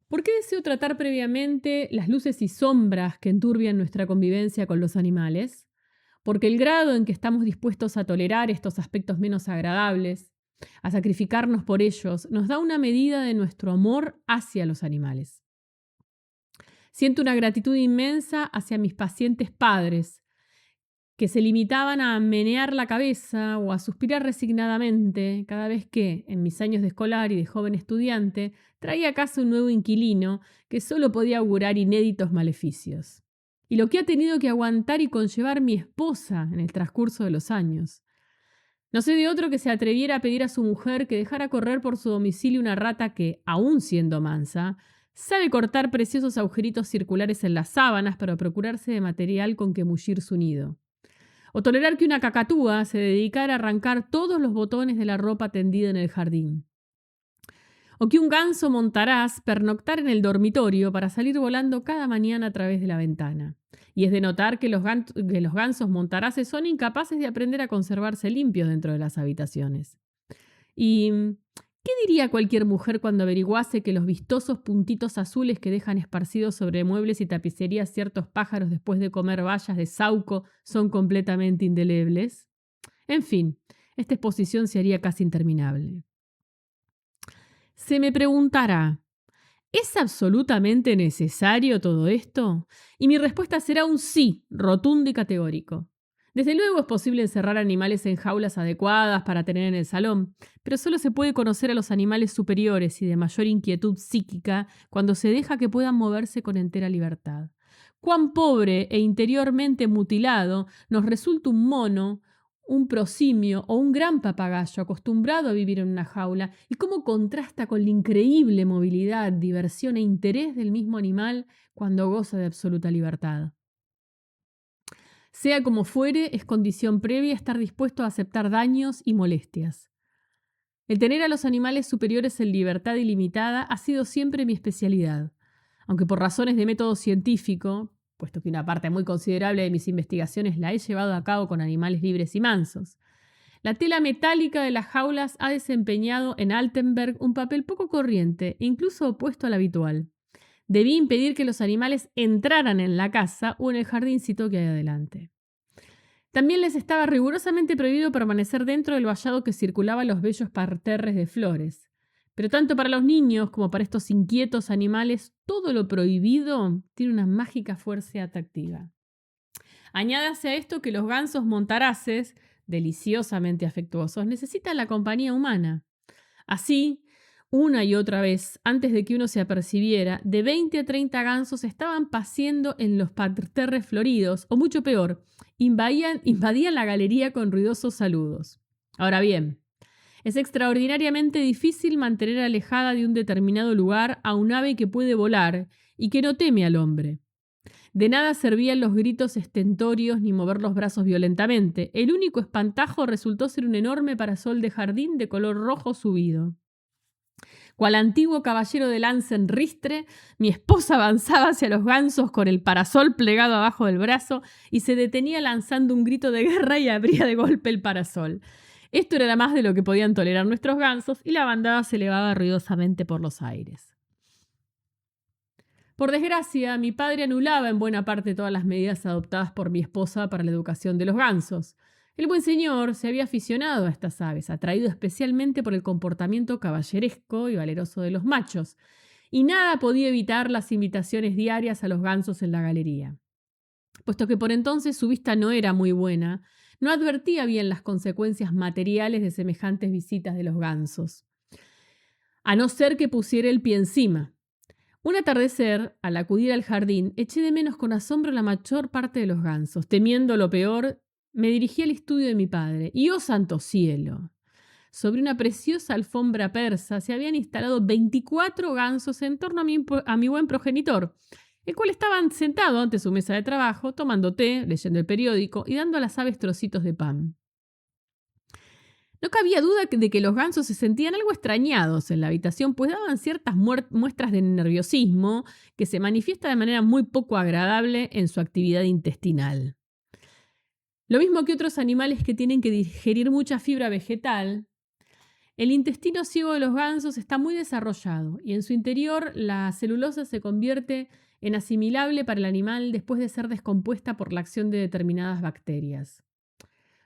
¿Por qué deseo tratar previamente las luces y sombras que enturbian nuestra convivencia con los animales? Porque el grado en que estamos dispuestos a tolerar estos aspectos menos agradables, a sacrificarnos por ellos, nos da una medida de nuestro amor hacia los animales. Siento una gratitud inmensa hacia mis pacientes padres, que se limitaban a menear la cabeza o a suspirar resignadamente cada vez que, en mis años de escolar y de joven estudiante, traía a casa un nuevo inquilino que solo podía augurar inéditos maleficios. Y lo que ha tenido que aguantar y conllevar mi esposa en el transcurso de los años. No sé de otro que se atreviera a pedir a su mujer que dejara correr por su domicilio una rata que, aun siendo mansa, sabe cortar preciosos agujeritos circulares en las sábanas para procurarse de material con que mullir su nido. O tolerar que una cacatúa se dedicara a arrancar todos los botones de la ropa tendida en el jardín. O que un ganso montaraz pernoctara en el dormitorio para salir volando cada mañana a través de la ventana. Y es de notar que los gansos montaraces son incapaces de aprender a conservarse limpios dentro de las habitaciones. ¿Y qué diría cualquier mujer cuando averiguase que los vistosos puntitos azules que dejan esparcidos sobre muebles y tapicerías ciertos pájaros después de comer bayas de sauco son completamente indelebles? En fin, esta exposición se haría casi interminable. Se me preguntará, ¿es absolutamente necesario todo esto? Y mi respuesta será un sí, rotundo y categórico. Desde luego es posible encerrar animales en jaulas adecuadas para tener en el salón, pero solo se puede conocer a los animales superiores y de mayor inquietud psíquica cuando se deja que puedan moverse con entera libertad. Cuán pobre e interiormente mutilado nos resulta un mono, un prosimio o un gran papagayo acostumbrado a vivir en una jaula, y cómo contrasta con la increíble movilidad, diversión e interés del mismo animal cuando goza de absoluta libertad. Sea como fuere, es condición previa estar dispuesto a aceptar daños y molestias. El tener a los animales superiores en libertad ilimitada ha sido siempre mi especialidad, aunque por razones de método científico, puesto que una parte muy considerable de mis investigaciones la he llevado a cabo con animales libres y mansos. La tela metálica de las jaulas ha desempeñado en Altenberg un papel poco corriente, incluso opuesto al habitual. Debí impedir que los animales entraran en la casa o en el jardincito que hay adelante. También les estaba rigurosamente prohibido permanecer dentro del vallado que circulaba los bellos parterres de flores. Pero tanto para los niños como para estos inquietos animales, todo lo prohibido tiene una mágica fuerza atractiva. Añádase a esto que los gansos montaraces, deliciosamente afectuosos, necesitan la compañía humana. Así, una y otra vez, antes de que uno se apercibiera, de 20 a 30 gansos estaban paseando en los parterres floridos, o mucho peor, invadían la galería con ruidosos saludos. Ahora bien, es extraordinariamente difícil mantener alejada de un determinado lugar a un ave que puede volar y que no teme al hombre. De nada servían los gritos estentorios ni mover los brazos violentamente. El único espantajo resultó ser un enorme parasol de jardín de color rojo subido. Cual antiguo caballero de lanza en ristre, mi esposa avanzaba hacia los gansos con el parasol plegado abajo del brazo y se detenía lanzando un grito de guerra y abría de golpe el parasol. Esto era más de lo que podían tolerar nuestros gansos y la bandada se elevaba ruidosamente por los aires. Por desgracia, mi padre anulaba en buena parte todas las medidas adoptadas por mi esposa para la educación de los gansos. El buen señor se había aficionado a estas aves, atraído especialmente por el comportamiento caballeresco y valeroso de los machos, y nada podía evitar las invitaciones diarias a los gansos en la galería. Puesto que por entonces su vista no era muy buena, no advertía bien las consecuencias materiales de semejantes visitas de los gansos, a no ser que pusiera el pie encima. Un atardecer, al acudir al jardín, eché de menos con asombro la mayor parte de los gansos. Temiendo lo peor, me dirigí al estudio de mi padre. Y ¡oh santo cielo! Sobre una preciosa alfombra persa se habían instalado 24 gansos en torno a mi buen progenitor, el cual estaba sentado ante su mesa de trabajo, tomando té, leyendo el periódico y dando a las aves trocitos de pan. No cabía duda de que los gansos se sentían algo extrañados en la habitación, pues daban ciertas muestras de nerviosismo que se manifiesta de manera muy poco agradable en su actividad intestinal. Lo mismo que otros animales que tienen que digerir mucha fibra vegetal, El intestino ciego de los gansos está muy desarrollado y en su interior la celulosa se convierte en asimilable para el animal después de ser descompuesta por la acción de determinadas bacterias.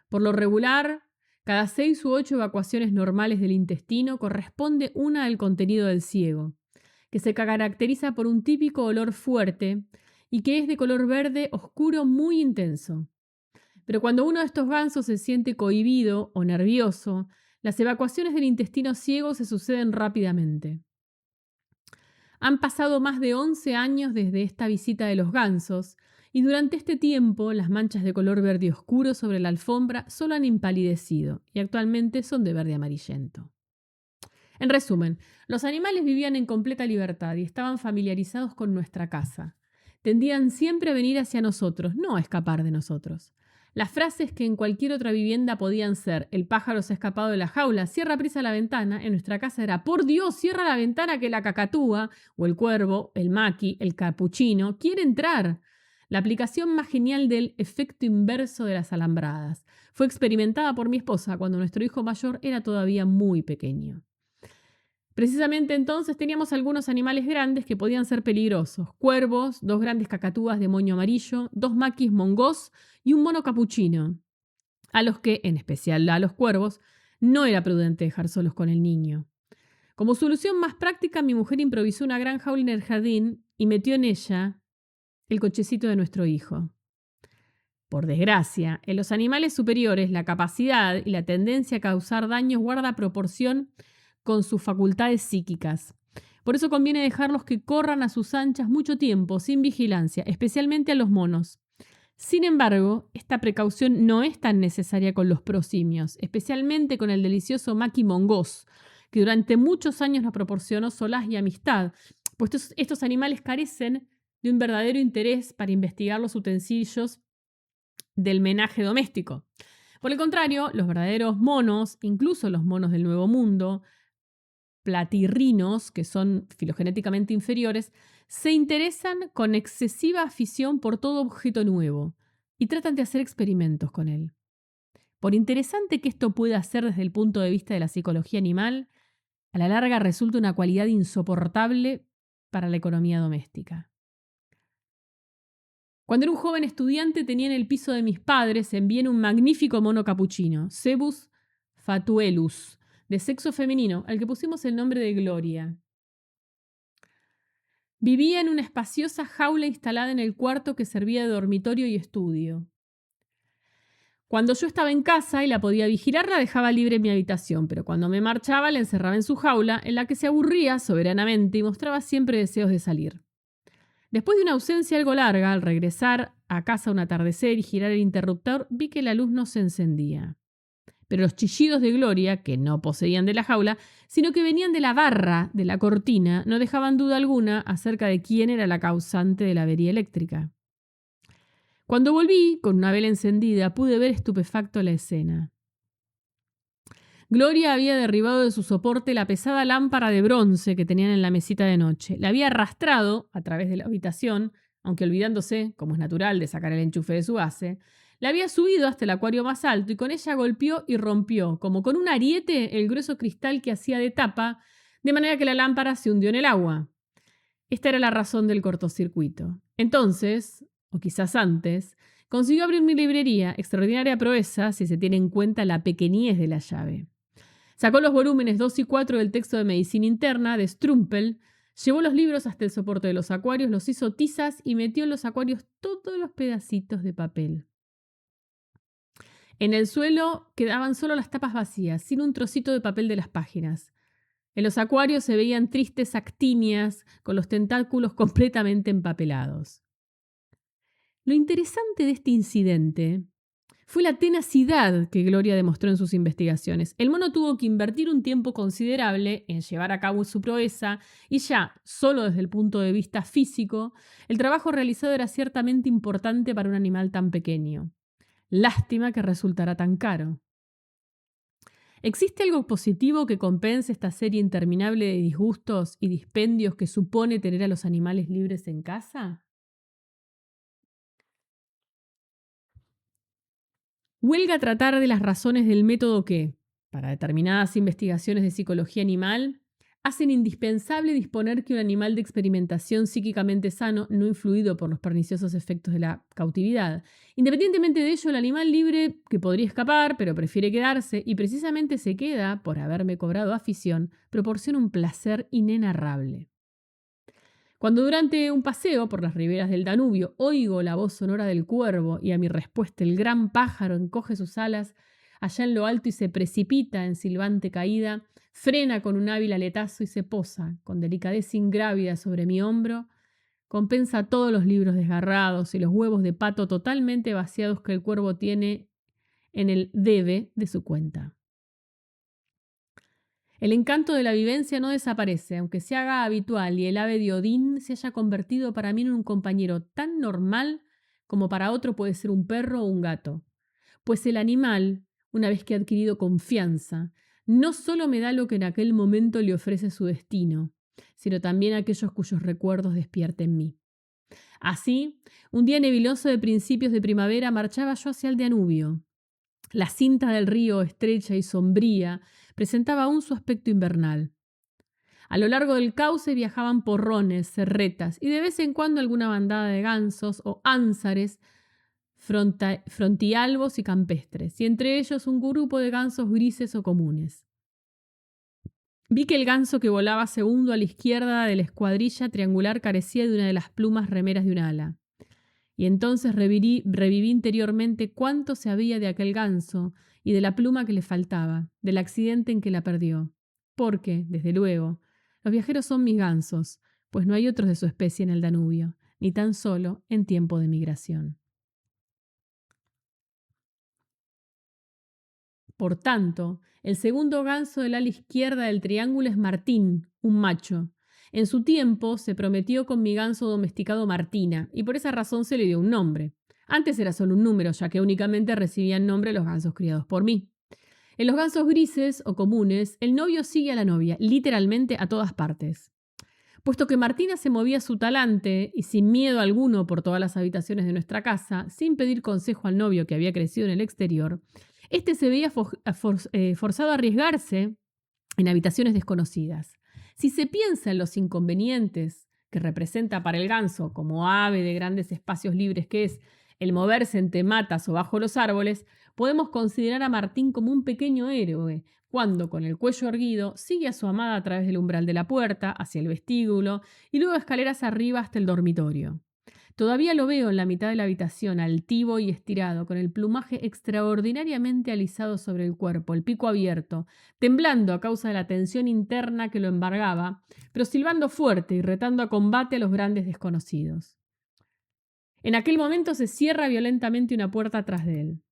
Por lo regular, cada 6 u 8 evacuaciones normales del intestino corresponde una al contenido del ciego, que se caracteriza por un típico olor fuerte y que es de color verde oscuro muy intenso. Pero cuando uno de estos gansos se siente cohibido o nervioso, las evacuaciones del intestino ciego se suceden rápidamente. Han pasado más de 11 años desde esta visita de los gansos, y durante este tiempo las manchas de color verde oscuro sobre la alfombra solo han empalidecido y actualmente son de verde amarillento. En resumen, los animales vivían en completa libertad y estaban familiarizados con nuestra casa. Tendían siempre a venir hacia nosotros, no a escapar de nosotros. Las frases que en cualquier otra vivienda podían ser «el pájaro se ha escapado de la jaula, cierra prisa la ventana», en nuestra casa era «por Dios, cierra la ventana que la cacatúa», o el cuervo, el maqui, el capuchino quiere entrar. La aplicación más genial del efecto inverso de las alambradas fue experimentada por mi esposa cuando nuestro hijo mayor era todavía muy pequeño. Precisamente entonces teníamos algunos animales grandes que podían ser peligrosos: cuervos, 2 grandes cacatúas de moño amarillo, 2 maquis mongós y un mono capuchino, a los que, en especial a los cuervos, no era prudente dejar solos con el niño. Como solución más práctica, mi mujer improvisó una gran jaula en el jardín y metió en ella el cochecito de nuestro hijo. Por desgracia, en los animales superiores la capacidad y la tendencia a causar daños guarda proporción con sus facultades psíquicas. Por eso conviene dejarlos que corran a sus anchas mucho tiempo, sin vigilancia, especialmente a los monos. Sin embargo, esta precaución no es tan necesaria con los prosimios, especialmente con el delicioso maqui mongós, que durante muchos años nos proporcionó solaz y amistad, pues estos animales carecen de un verdadero interés para investigar los utensilios del menaje doméstico. Por el contrario, los verdaderos monos, incluso los monos del Nuevo Mundo, platirrinos, que son filogenéticamente inferiores, se interesan con excesiva afición por todo objeto nuevo y tratan de hacer experimentos con él. Por interesante que esto pueda ser desde el punto de vista de la psicología animal, a la larga resulta una cualidad insoportable para la economía doméstica. Cuando era un joven estudiante tenía en el piso de mis padres en bien un magnífico mono capuchino, Cebus fatuellus, de sexo femenino, al que pusimos el nombre de Gloria. Vivía en una espaciosa jaula instalada en el cuarto que servía de dormitorio y estudio. Cuando yo estaba en casa y la podía vigilar, la dejaba libre en mi habitación, pero cuando me marchaba la encerraba en su jaula, en la que se aburría soberanamente y mostraba siempre deseos de salir. Después de una ausencia algo larga, al regresar a casa un atardecer y girar el interruptor, vi que la luz no se encendía. Pero los chillidos de Gloria, que no poseían de la jaula, sino que venían de la barra de la cortina, no dejaban duda alguna acerca de quién era la causante de la avería eléctrica. Cuando volví, con una vela encendida, pude ver estupefacto la escena. Gloria había derribado de su soporte la pesada lámpara de bronce que tenían en la mesita de noche. La había arrastrado a través de la habitación, aunque olvidándose, como es natural, de sacar el enchufe de su base. La había subido hasta el acuario más alto y con ella golpeó y rompió, como con un ariete, el grueso cristal que hacía de tapa, de manera que la lámpara se hundió en el agua. Esta era la razón del cortocircuito. Entonces, o quizás antes, consiguió abrir mi librería, extraordinaria proeza si se tiene en cuenta la pequeñez de la llave. Sacó los volúmenes 2 y 4 del texto de medicina interna de Strumpel, llevó los libros hasta el soporte de los acuarios, los hizo tizas y metió en los acuarios todos los pedacitos de papel. En el suelo quedaban solo las tapas vacías, sin un trocito de papel de las páginas. En los acuarios se veían tristes actinias con los tentáculos completamente empapelados. Lo interesante de este incidente fue la tenacidad que Gloria demostró en sus investigaciones. El mono tuvo que invertir un tiempo considerable en llevar a cabo su proeza y ya, solo desde el punto de vista físico, el trabajo realizado era ciertamente importante para un animal tan pequeño. Lástima que resultara tan caro. ¿Existe algo positivo que compense esta serie interminable de disgustos y dispendios que supone tener a los animales libres en casa? Huelga tratar de las razones del método que, para determinadas investigaciones de psicología animal, hacen indispensable disponer que un animal de experimentación psíquicamente sano, no influido por los perniciosos efectos de la cautividad. Independientemente de ello, el animal libre, que podría escapar, pero prefiere quedarse, y precisamente se queda, por haberme cobrado afición, proporciona un placer inenarrable. Cuando durante un paseo por las riberas del Danubio oigo la voz sonora del cuervo y a mi respuesta el gran pájaro encoge sus alas allá en lo alto y se precipita en silbante caída, frena con un hábil aletazo y se posa con delicadeza ingrávida sobre mi hombro, compensa todos los libros desgarrados y los huevos de pato totalmente vaciados que el cuervo tiene en el debe de su cuenta. El encanto de la vivencia no desaparece, aunque se haga habitual y el ave de Odín se haya convertido para mí en un compañero tan normal como para otro puede ser un perro o un gato. Pues el animal, una vez que ha adquirido confianza, no solo me da lo que en aquel momento le ofrece su destino, sino también aquellos cuyos recuerdos despierta en mí. Así, un día nebuloso de principios de primavera marchaba yo hacia el Danubio. La cinta del río, estrecha y sombría, presentaba aún su aspecto invernal. A lo largo del cauce viajaban porrones, cerretas y de vez en cuando alguna bandada de gansos o ánsares frontialbos y campestres, y entre ellos un grupo de gansos grises o comunes. Vi que el ganso que volaba segundo a la izquierda de la escuadrilla triangular carecía de una de las plumas remeras de un ala. Y entonces reviví interiormente cuánto se había de aquel ganso y de la pluma que le faltaba, del accidente en que la perdió. Porque, desde luego, los viajeros son mis gansos, pues no hay otros de su especie en el Danubio, ni tan solo en tiempo de migración. Por tanto, el segundo ganso del ala izquierda del triángulo es Martín, un macho. En su tiempo se prometió con mi ganso domesticado Martina, y por esa razón se le dio un nombre. Antes era solo un número, ya que únicamente recibían nombre los gansos criados por mí. En los gansos grises o comunes, el novio sigue a la novia, literalmente a todas partes. Puesto que Martina se movía a su talante y sin miedo alguno por todas las habitaciones de nuestra casa, sin pedir consejo al novio que había crecido en el exterior, este se veía forzado a arriesgarse en habitaciones desconocidas. Si se piensa en los inconvenientes que representa para el ganso, como ave de grandes espacios libres que es, el moverse entre matas o bajo los árboles, podemos considerar a Martín como un pequeño héroe, cuando, con el cuello erguido, sigue a su amada a través del umbral de la puerta, hacia el vestíbulo, y luego escaleras arriba hasta el dormitorio. Todavía lo veo en la mitad de la habitación, altivo y estirado, con el plumaje extraordinariamente alisado sobre el cuerpo, el pico abierto, temblando a causa de la tensión interna que lo embargaba, pero silbando fuerte y retando a combate a los grandes desconocidos. En aquel momento se cierra violentamente una puerta atrás de él.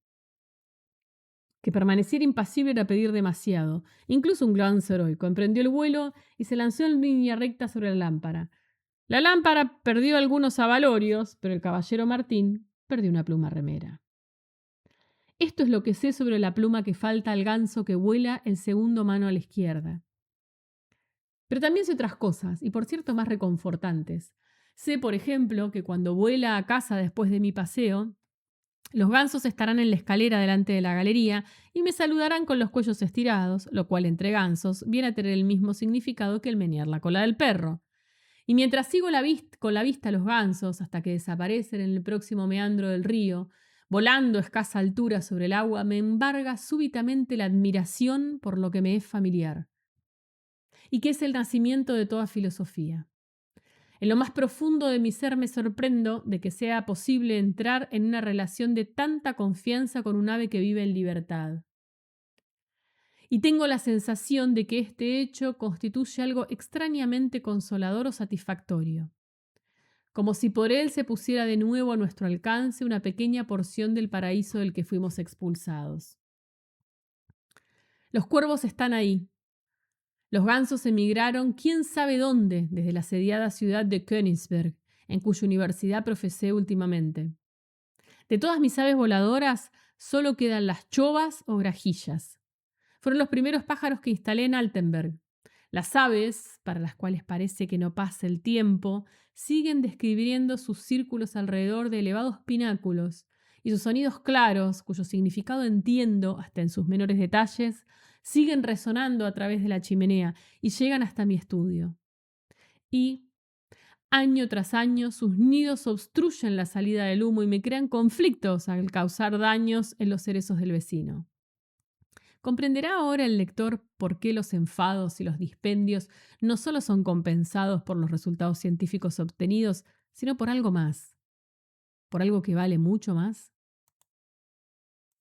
Que permaneciera impasible era pedir demasiado. Incluso un ganso heroico emprendió el vuelo y se lanzó en línea recta sobre la lámpara. La lámpara perdió algunos abalorios, pero el caballero Martín perdió una pluma remera. Esto es lo que sé sobre la pluma que falta al ganso que vuela en segundo mano a la izquierda. Pero también sé otras cosas, y por cierto más reconfortantes. Sé, por ejemplo, que cuando vuela a casa después de mi paseo, los gansos estarán en la escalera delante de la galería y me saludarán con los cuellos estirados, lo cual entre gansos viene a tener el mismo significado que el menear la cola del perro. Y mientras sigo con la vista a los gansos hasta que desaparecen en el próximo meandro del río, volando a escasa altura sobre el agua, me embarga súbitamente la admiración por lo que me es familiar y que es el nacimiento de toda filosofía. En lo más profundo de mi ser me sorprendo de que sea posible entrar en una relación de tanta confianza con un ave que vive en libertad. Y tengo la sensación de que este hecho constituye algo extrañamente consolador o satisfactorio, como si por él se pusiera de nuevo a nuestro alcance una pequeña porción del paraíso del que fuimos expulsados. Los cuervos están ahí. Los gansos emigraron quién sabe dónde desde la asediada ciudad de Königsberg, en cuya universidad profesé últimamente. De todas mis aves voladoras, solo quedan las chovas o grajillas. Fueron los primeros pájaros que instalé en Altenberg. Las aves, para las cuales parece que no pasa el tiempo, siguen describiendo sus círculos alrededor de elevados pináculos, y sus sonidos claros, cuyo significado entiendo hasta en sus menores detalles, siguen resonando a través de la chimenea y llegan hasta mi estudio. Y año tras año sus nidos obstruyen la salida del humo y me crean conflictos al causar daños en los cerezos del vecino. ¿Comprenderá ahora el lector por qué los enfados y los dispendios no solo son compensados por los resultados científicos obtenidos, sino por algo más, por algo que vale mucho más?